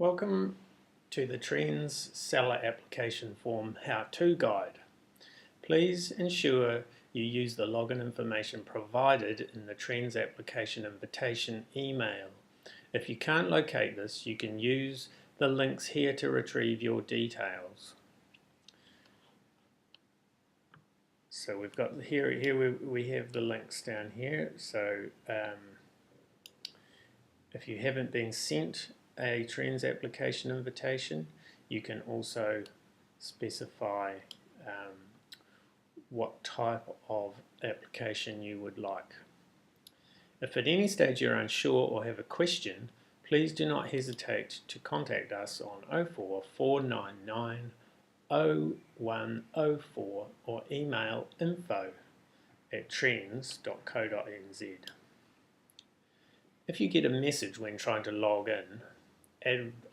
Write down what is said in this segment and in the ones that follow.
Welcome to the TRENZ Seller Application Form How-To Guide. Please ensure you use the login information provided in the TRENZ application invitation email. If you can't locate this, you can use the links here to retrieve your details. So we've got here we have the links down here. So if you haven't been sent a TRENZ application invitation, you can also specify what type of application you would like. If at any stage you're unsure or have a question, please do not hesitate to contact us on 04499 0104 or email info@trenz.co.nz. If you get a message when trying to log in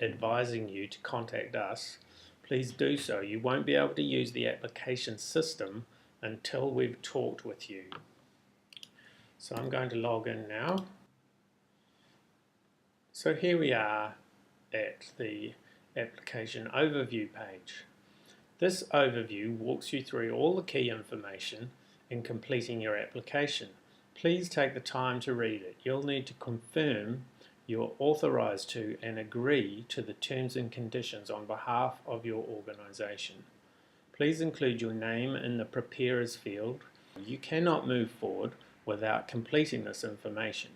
advising you to contact us, please do so. You won't be able to use the application system until we've talked with you. So I'm going to log in now. So here we are at the application overview page. This overview walks you through all the key information in completing your application. Please take the time to read it. You'll need to confirm you're authorized to and agree to the terms and conditions on behalf of your organization. Please include your name in the preparers field. You cannot move forward without completing this information.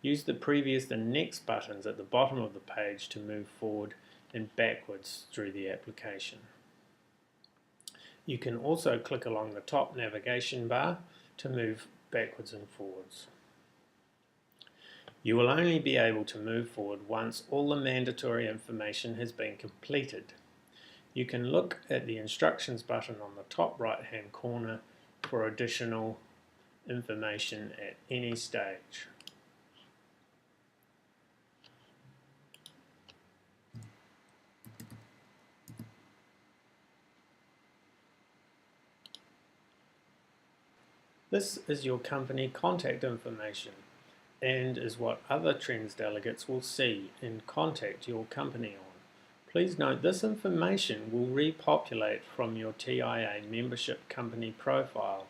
Use the previous and next buttons at the bottom of the page to move forward and backwards through the application. You can also click along the top navigation bar to move backwards and forwards. You will only be able to move forward once all the mandatory information has been completed. You can look at the instructions button on the top right hand corner for additional information at any stage. This is your company contact information and is what other TRENZ delegates will see and contact your company on. Please note this information will repopulate from your TIA membership company profile.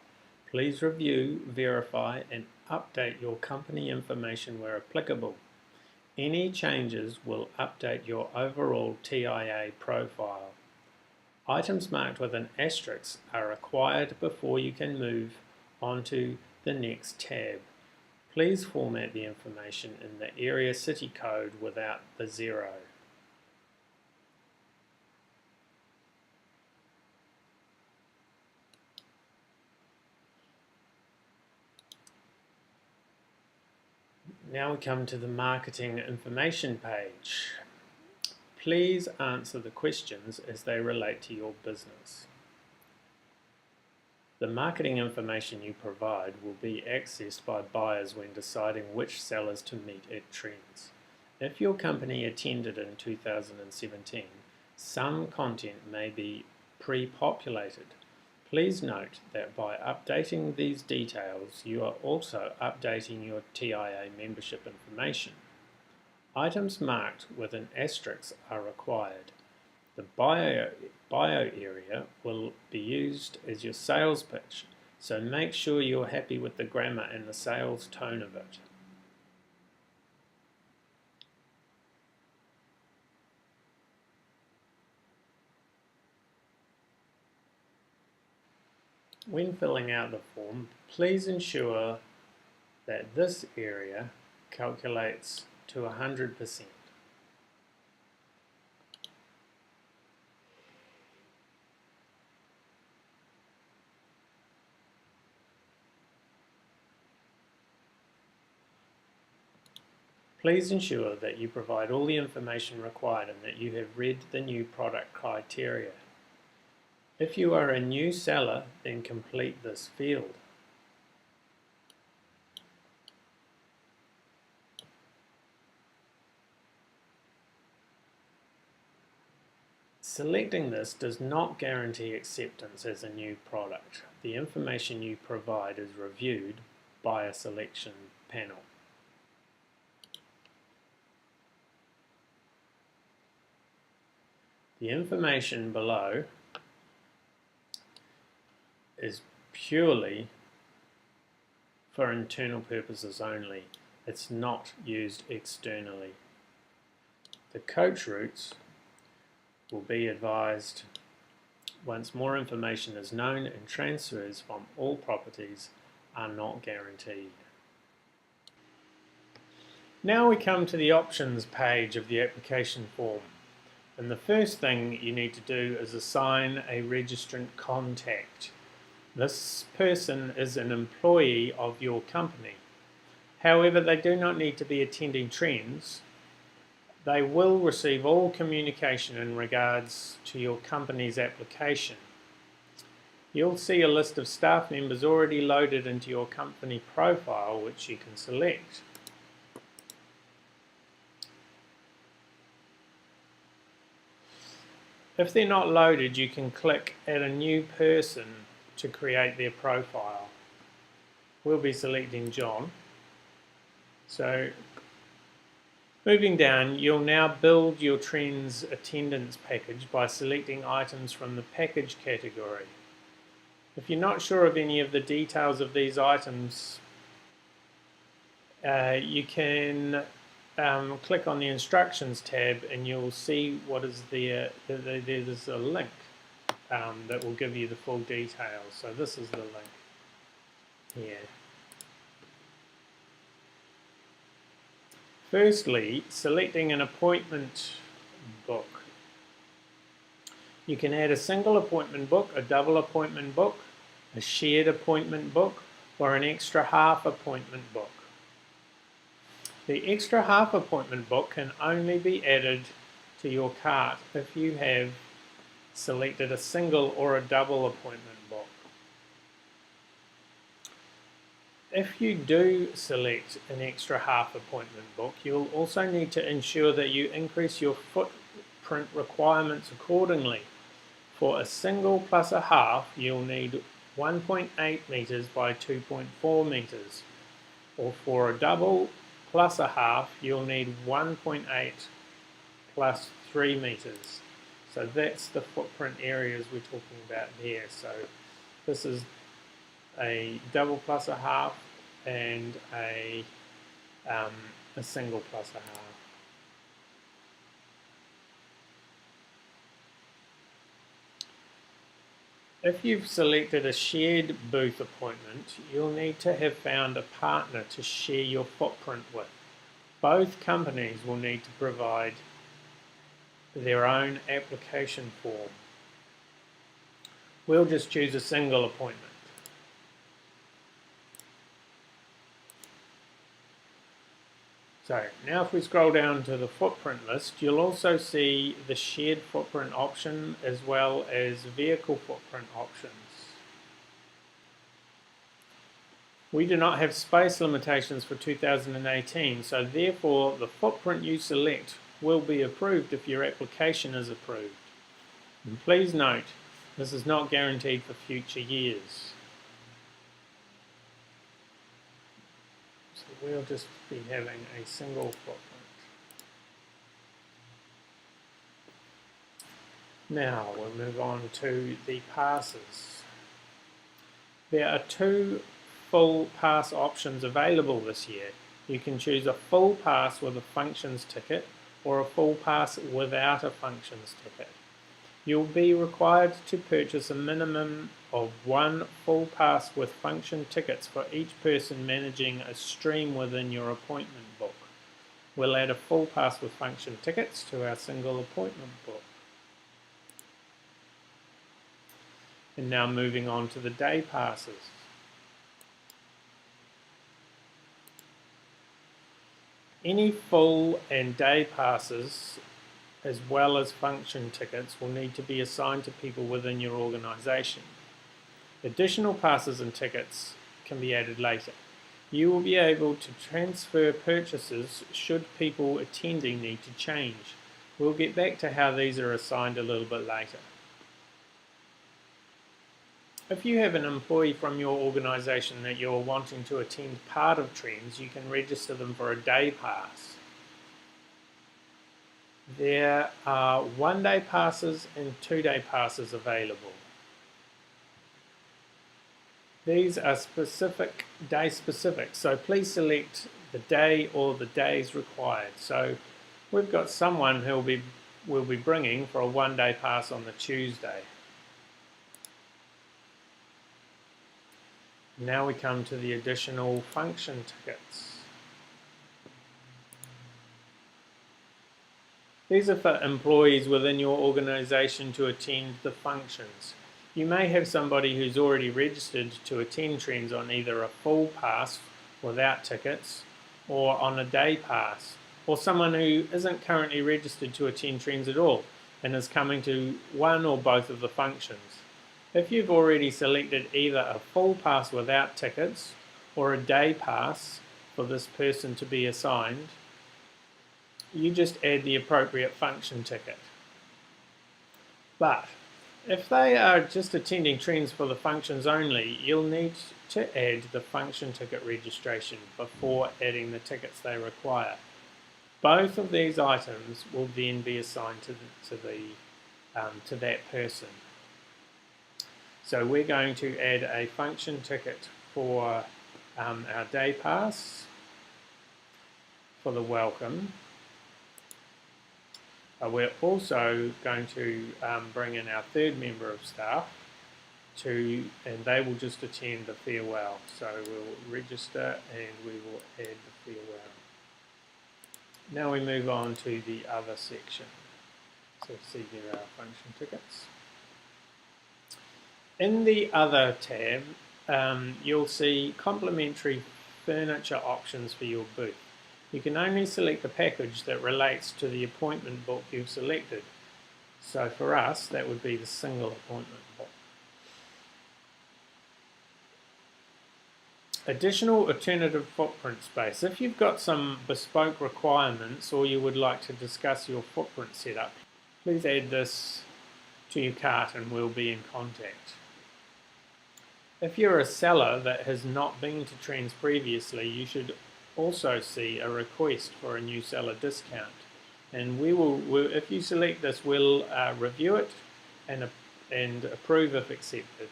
Please review, verify and update your company information where applicable. Any changes will update your overall TIA profile. Items marked with an asterisk are required before you can move onto the next tab. Please format the information in the area city code without the 0. Now we come to the marketing information page. Please answer the questions as they relate to your business. The marketing information you provide will be accessed by buyers when deciding which sellers to meet at TRENZ. If your company attended in 2017, some content may be pre-populated. Please note that by updating these details, you are also updating your TIA membership information. Items marked with an asterisk are required. The bio area will be used as your sales pitch, so make sure you're happy with the grammar and the sales tone of it. When filling out the form, please ensure that this area calculates to 100%. Please ensure that you provide all the information required and that you have read the new product criteria. If you are a new seller, then complete this field. Selecting this does not guarantee acceptance as a new product. The information you provide is reviewed by a selection panel. The information below is purely for internal purposes only. It's not used externally. The coach routes will be advised once more information is known, and transfers from all properties are not guaranteed. Now we come to the options page of the application form, and the first thing you need to do is assign a registrant contact. This person is an employee of your company. However, they do not need to be attending TRENZ. They will receive all communication in regards to your company's application. You'll see a list of staff members already loaded into your company profile, which you can select. If they're not loaded, you can click Add a New Person to create their profile. We'll be selecting John. So, moving down, you'll now build your TRENZ attendance package by selecting items from the package category. If you're not sure of any of the details of these items, you can click on the instructions tab and you'll see what is there. There's a link that will give you the full details. So this is the link here. Firstly, selecting an appointment book. You can add a single appointment book, a double appointment book, a shared appointment book, or an extra half appointment book. The extra half appointment book can only be added to your cart if you have selected a single or a double appointment book. If you do select an extra half appointment book, you'll also need to ensure that you increase your footprint requirements accordingly. For a single plus a half, you'll need 1.8 meters by 2.4 meters, or for a double plus a half, you'll need 1.8 plus 3 meters. So that's the footprint areas we're talking about there. So this is a double plus a half and a single plus a half. If you've selected a shared booth appointment, you'll need to have found a partner to share your footprint with. Both companies will need to provide their own application form. We'll just choose a single appointment. So now if we scroll down to the footprint list, you'll also see the shared footprint option as well as vehicle footprint options. We do not have space limitations for 2018, so therefore the footprint you select will be approved if your application is approved. And please note, this is not guaranteed for future years. So we'll just be having a single footprint. Now we'll move on to the passes. There are two full pass options available this year. You can choose a full pass with a functions ticket or a full pass without a functions ticket. You'll be required to purchase a minimum of one full pass with function tickets for each person managing a stream within your appointment book. We'll add a full pass with function tickets to our single appointment book. And now moving on to the day passes. Any full and day passes as well as function tickets will need to be assigned to people within your organisation. Additional passes and tickets can be added later. You will be able to transfer purchases should people attending need to change. We'll get back to how these are assigned a little bit later. If you have an employee from your organisation that you're wanting to attend part of TRENZ, you can register them for a day pass. There are 1-day passes and 2-day passes available. These are day specific, so please select the day or the days required. So we've got someone who will be bringing for a 1-day pass on the Tuesday. Now we come to the additional function tickets. These are for employees within your organisation to attend the functions. You may have somebody who's already registered to attend TRENZ on either a full pass without tickets or on a day pass, or someone who isn't currently registered to attend TRENZ at all and is coming to one or both of the functions. If you've already selected either a full pass without tickets or a day pass for this person to be assigned, you just add the appropriate function ticket. But if they are just attending TRENZ for the functions only, you'll need to add the function ticket registration before adding the tickets they require. Both of these items will then be assigned to that person. So we're going to add a function ticket for our day pass, for the welcome. We're also going to bring in our third member of staff and they will just attend the farewell. So we'll register and we will add the farewell. Now we move on to the other section. So see here are our function tickets. In the other tab, you'll see complimentary furniture options for your booth. You can only select the package that relates to the appointment book you've selected. So for us, that would be the single appointment book. Additional alternative footprint space. If you've got some bespoke requirements or you would like to discuss your footprint setup, please add this to your cart and we'll be in contact. If you're a seller that has not been to TRENZ previously, you should also see a request for a new seller discount, and if you select this, we'll review it and approve if accepted.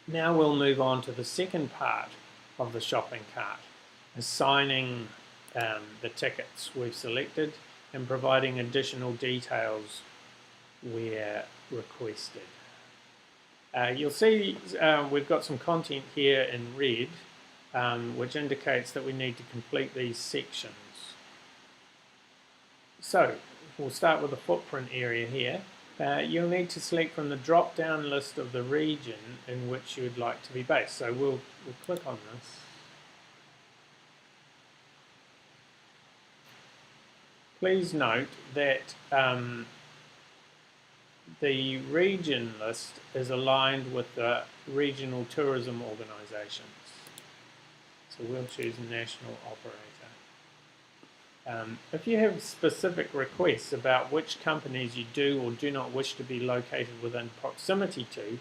Now we'll move on to the second part of the shopping cart, assigning the tickets we've selected and providing additional details where requested. You'll see we've got some content here in red, which indicates that we need to complete these sections. So we'll start with the footprint area here. You'll need to select from the drop-down list of the region in which you would like to be based. So we'll click on this. Please note that the region list is aligned with the regional tourism organisations. So we'll choose national operator. If you have specific requests about which companies you do or do not wish to be located within proximity to,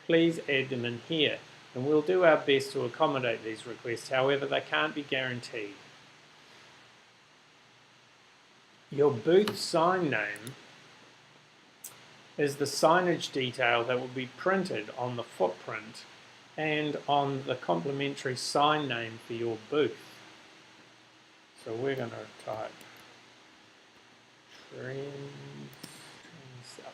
please add them in here, and we'll do our best to accommodate these requests. However, they can't be guaranteed. Your booth sign name is the signage detail that will be printed on the footprint and on the complimentary sign name for your booth. So we're going to type TRENZ Seller.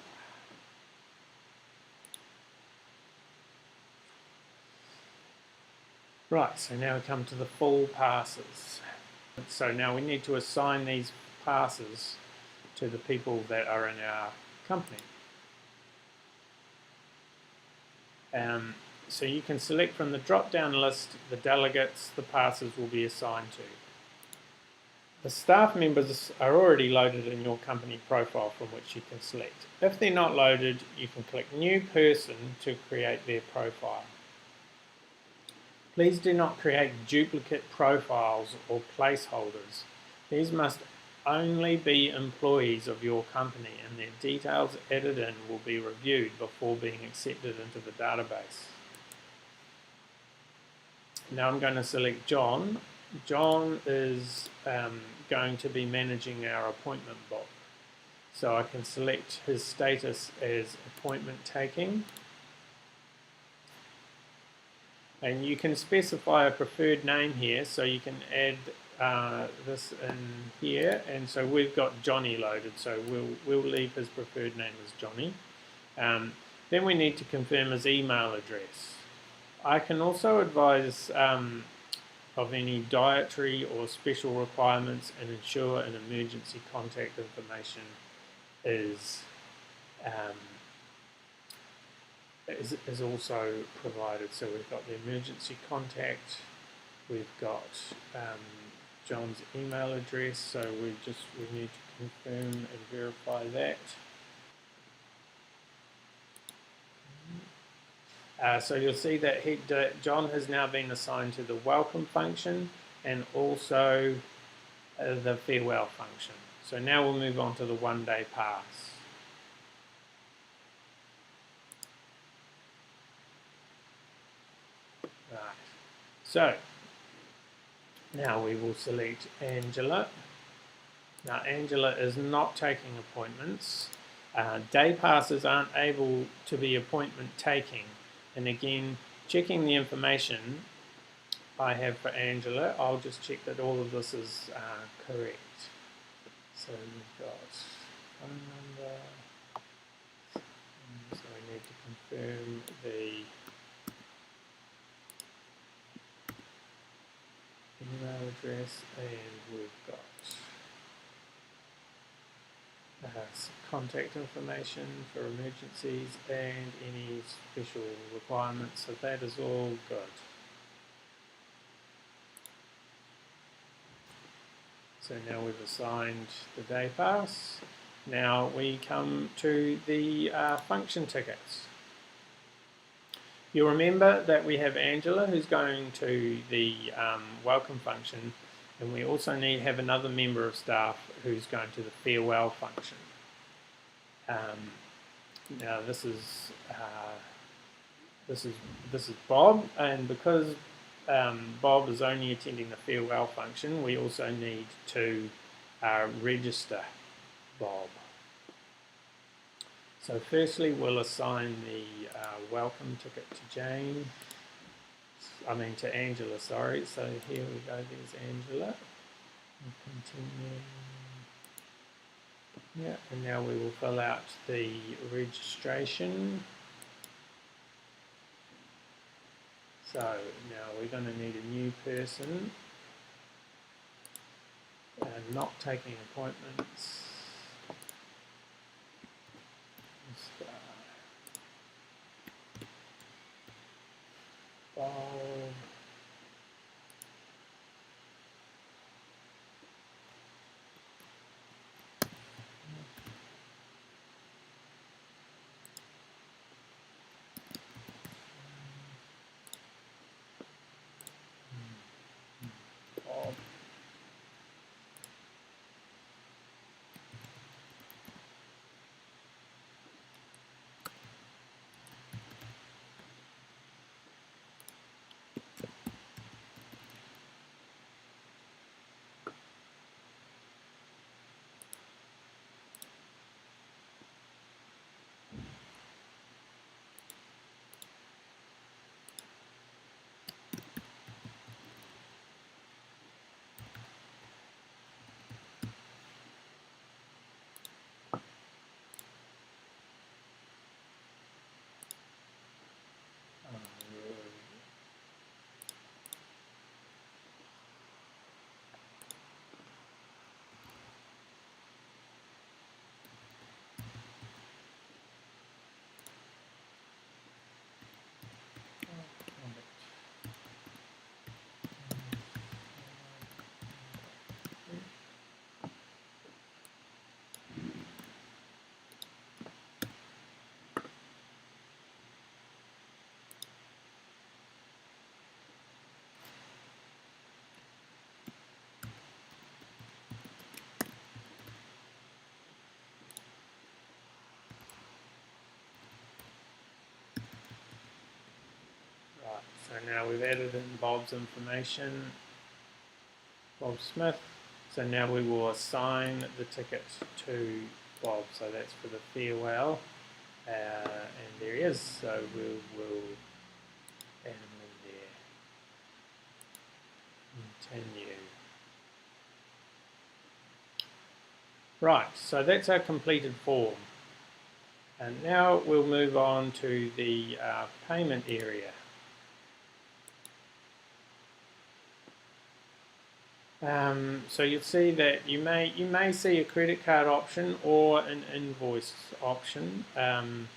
Right, so now we come to the full passes. So now we need to assign these passes to the people that are in our company. So you can select from the drop-down list the delegates the passes will be assigned to. The staff members are already loaded in your company profile from which you can select. If they're not loaded, you can click New Person to create their profile. Please do not create duplicate profiles or placeholders. These must only be employees of your company, and their details added in will be reviewed before being accepted into the database. Now I'm going to select John. John is going to be managing our appointment book. So I can select his status as appointment taking. And you can specify a preferred name here, so you can add this in here. And so we've got Johnny loaded, so we'll leave his preferred name as Johnny. Then we need to confirm his email address. I can also advise of any dietary or special requirements and ensure an emergency contact information is also provided. So we've got the emergency contact, we've got John's email address, so we need to confirm and verify that. So you'll see that John has now been assigned to the welcome function and also the farewell function. So now we'll move on to the 1 day pass. Right. So now we will select Angela. Now Angela is not taking appointments. Day passes aren't able to be appointment taking. And again, checking the information I have for Angela, I'll just check that all of this is correct. So we've got phone number, so we need to confirm the email address, and we've got contact information for emergencies and any special requirements, so that is all good. So now we've assigned the day pass. Now we come to the function tickets. You'll remember that we have Angela who's going to the welcome function, and we also have another member of staff who's going to the farewell function. Now this is Bob, and because Bob is only attending the farewell function, we also need to register Bob. So firstly, we'll assign the welcome ticket to to Angela, sorry. So here we go, there's Angela. We'll continue. Yeah, and now we will fill out the registration. So now we're going to need a new person, not taking appointments. Bob. So now we've added in Bob's information, Bob Smith. So now we will assign the ticket to Bob, so that's for the farewell, and there he is, so we'll add him in there. Continue. Right, so that's our completed form. And now we'll move on to the payment area. So you'll see that you may see a credit card option or an invoice option. An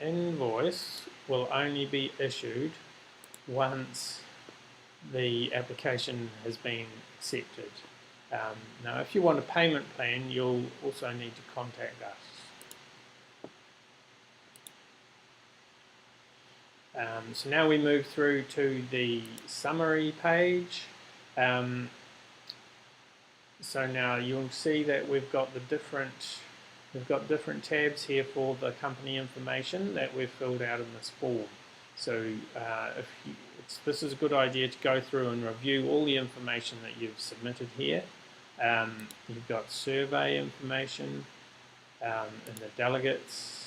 invoice will only be issued once the application has been accepted. Now, if you want a payment plan, you'll also need to contact us. So now we move through to the summary page. So now you'll see that we've got different tabs here for the company information that we've filled out in this form. So this is a good idea to go through and review all the information that you've submitted here. You've got survey information and the delegates.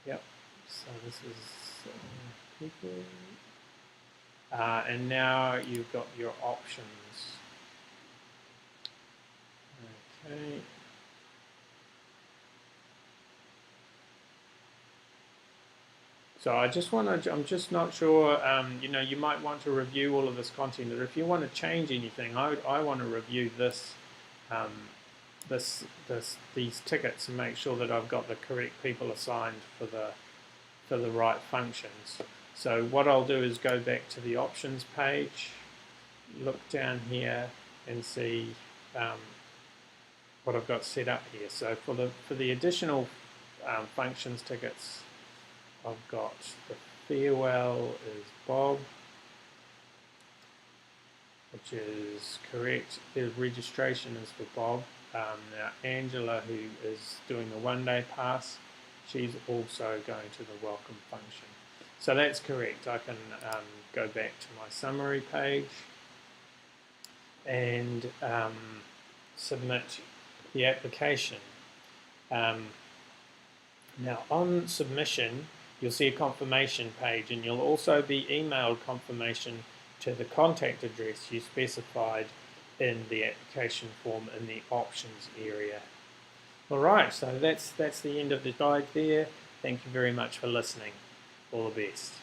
Yep, so this is people. And now you've got your options. Okay. So I'm just not sure, you might want to review all of this content, or if you want to change anything, I want to review these tickets and make sure that I've got the correct people assigned for the right functions. So what I'll do is go back to the options page, look down here and see what I've got set up here. So for the additional functions tickets, I've got the farewell is Bob, which is correct. The registration is for Bob. Now Angela, who is doing the one-day pass, she's also going to the welcome function. So that's correct. I can go back to my summary page and submit the application. Now on submission, you'll see a confirmation page, and you'll also be emailed confirmation to the contact address you specified in the application form in the options area. Alright, so that's the end of the guide there. Thank you very much for listening. All the best.